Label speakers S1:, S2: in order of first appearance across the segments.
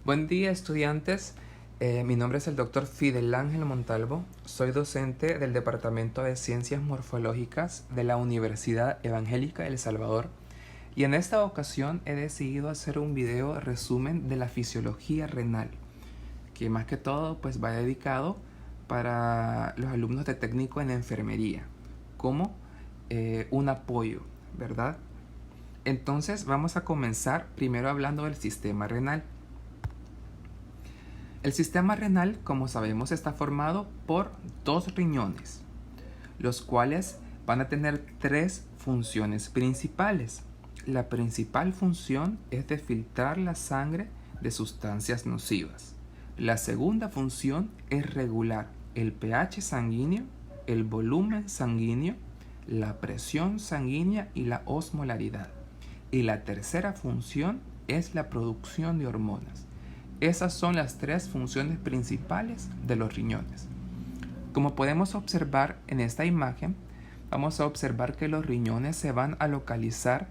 S1: Buen día, estudiantes. Mi nombre es el doctor Fidel Ángel Montalvo. Soy docente del Departamento de Ciencias Morfológicas de la Universidad Evangélica de El Salvador. Y en esta ocasión he decidido hacer un video resumen de la fisiología renal, que más que todo pues va dedicado para los alumnos de técnico en enfermería, como un apoyo, ¿verdad? Entonces vamos a comenzar primero hablando del sistema renal. El sistema renal, como sabemos, está formado por dos riñones, los cuales van a tener tres funciones principales. La principal función es de filtrar la sangre de sustancias nocivas. La segunda función es regular el pH sanguíneo, el volumen sanguíneo, la presión sanguínea y la osmolaridad. Y la tercera función es la producción de hormonas. Esas son las tres funciones principales de los riñones. Como podemos observar en esta imagen, vamos a observar que los riñones se van a localizar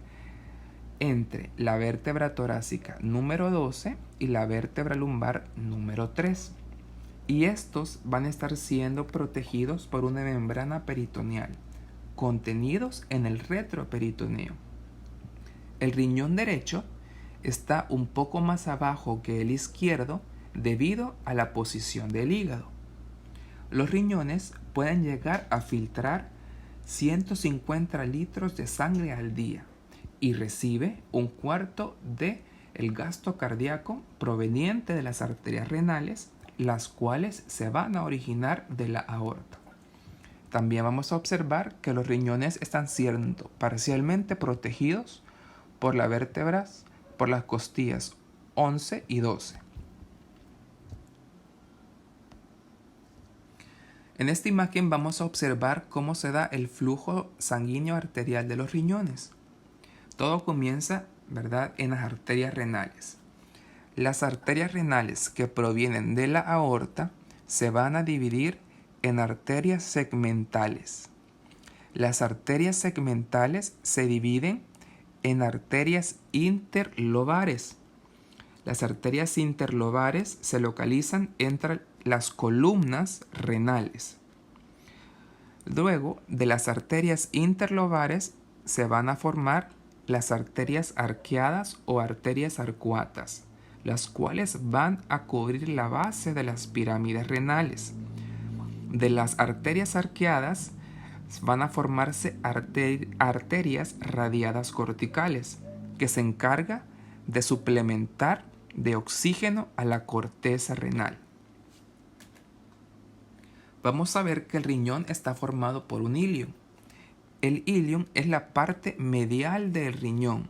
S1: entre la vértebra torácica número 12 y la vértebra lumbar número 3. Y estos van a estar siendo protegidos por una membrana peritoneal, contenidos en el retroperitoneo. El riñón derecho está un poco más abajo que el izquierdo debido a la posición del hígado. Los riñones pueden llegar a filtrar 150 litros de sangre al día y recibe un cuarto del gasto cardíaco proveniente de las arterias renales, las cuales se van a originar de la aorta. También vamos a observar que los riñones están siendo parcialmente protegidos por las vértebras, por las costillas 11 y 12. En esta imagen vamos a observar cómo se da el flujo sanguíneo arterial de los riñones. Todo comienza, ¿verdad?, en las arterias renales. Las arterias renales que provienen de la aorta se van a dividir en arterias segmentales. Las arterias segmentales se dividen en arterias interlobares. Las arterias interlobares se localizan entre las columnas renales. Luego de las arterias interlobares se van a formar las arterias arqueadas o arterias arcuatas, las cuales van a cubrir la base de las pirámides renales. De las arterias arqueadas van a formarse arterias radiadas corticales, que se encarga de suplementar de oxígeno a la corteza renal. Vamos a ver que el riñón está formado por un ilion. El ilion es la parte medial del riñón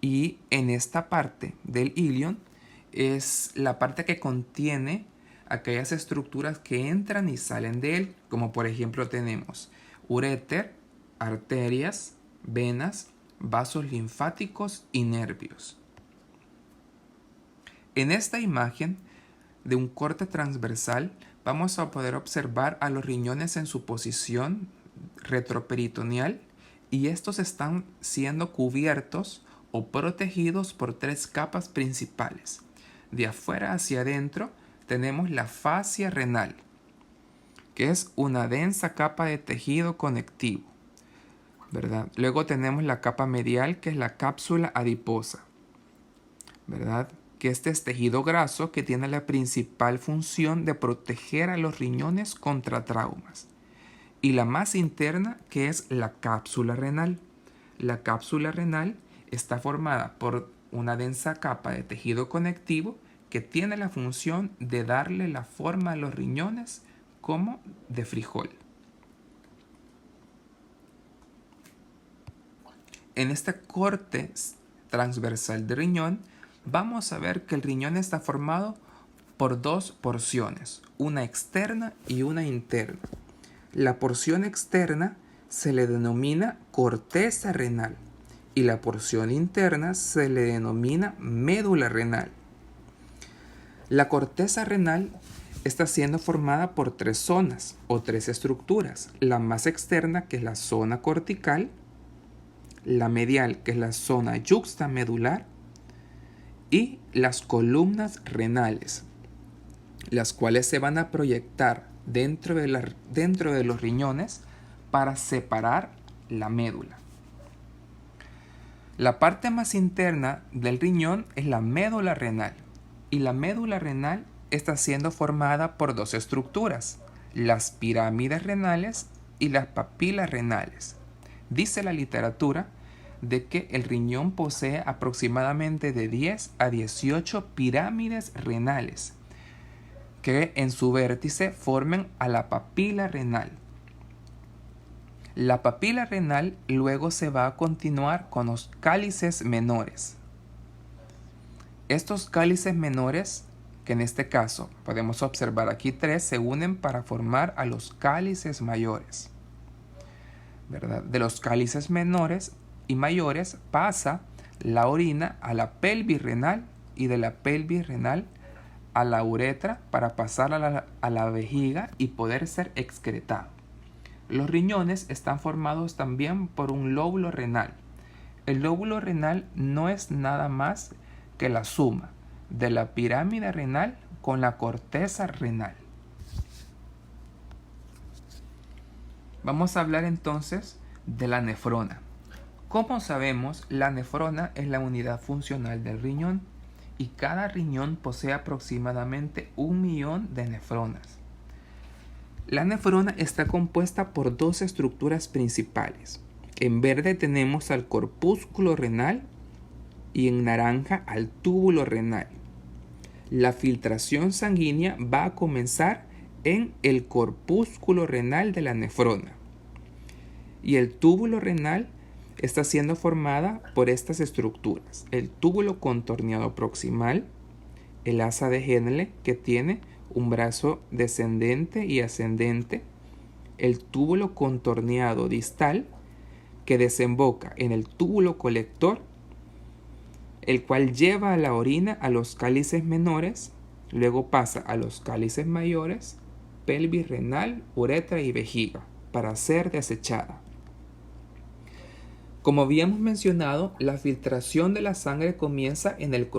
S1: y en esta parte del ilion es la parte que contiene aquellas estructuras que entran y salen de él, como por ejemplo tenemos uréter, arterias, venas, vasos linfáticos y nervios. En esta imagen de un corte transversal vamos a poder observar a los riñones en su posición retroperitoneal y estos están siendo cubiertos o protegidos por tres capas principales. De afuera hacia adentro tenemos la fascia renal, que es una densa capa de tejido conectivo, ¿verdad? Luego tenemos la capa medial, que es la cápsula adiposa, ¿verdad?, que este es tejido graso que tiene la principal función de proteger a los riñones contra traumas. Y la más interna, que es la cápsula renal. La cápsula renal está formada por una densa capa de tejido conectivo que tiene la función de darle la forma a los riñones como de frijol. En este corte transversal del riñón vamos a ver que el riñón está formado por dos porciones, una externa y una interna. La porción externa se le denomina corteza renal y la porción interna se le denomina médula renal. La corteza renal está siendo formada por tres zonas o tres estructuras. La más externa, que es la zona cortical, la medial, que es la zona yuxtamedular, y las columnas renales, las cuales se van a proyectar dentro de los riñones para separar la médula. La parte más interna del riñón es la médula renal, y la médula renal está siendo formada por dos estructuras, las pirámides renales y las papilas renales. Dice la literatura de que el riñón posee aproximadamente de 10 a 18 pirámides renales, que en su vértice forman a la papila renal. La papila renal luego se va a continuar con los cálices menores. Estos cálices menores, que en este caso podemos observar aquí 3, se unen para formar a los cálices mayores, ¿verdad? De los cálices menores y mayores pasa la orina a la pelvis renal y de la pelvis renal a la uretra para pasar a la vejiga y poder ser excretado. Los riñones están formados también por un lóbulo renal. El lóbulo renal no es nada más que la suma de la pirámide renal con la corteza renal. Vamos a hablar entonces de la nefrona. Como sabemos, la nefrona es la unidad funcional del riñón y cada riñón posee aproximadamente 1 millón de nefronas. La nefrona está compuesta por dos estructuras principales. En verde tenemos al corpúsculo renal y en naranja al túbulo renal. La filtración sanguínea va a comenzar en el corpúsculo renal de la nefrona. Y el túbulo renal está siendo formada por estas estructuras: el túbulo contorneado proximal, el asa de Henle, que tiene un brazo descendente y ascendente, el túbulo contorneado distal, que desemboca en el túbulo colector, el cual lleva a la orina a los cálices menores, luego pasa a los cálices mayores, pelvis renal, uretra y vejiga, para ser desechada. Como habíamos mencionado, la filtración de la sangre comienza en el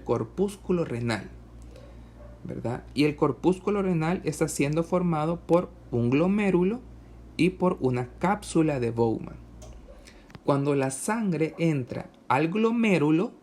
S1: corpúsculo renal, ¿verdad? Y el corpúsculo renal está siendo formado por un glomérulo y por una cápsula de Bowman. Cuando la sangre entra al glomérulo,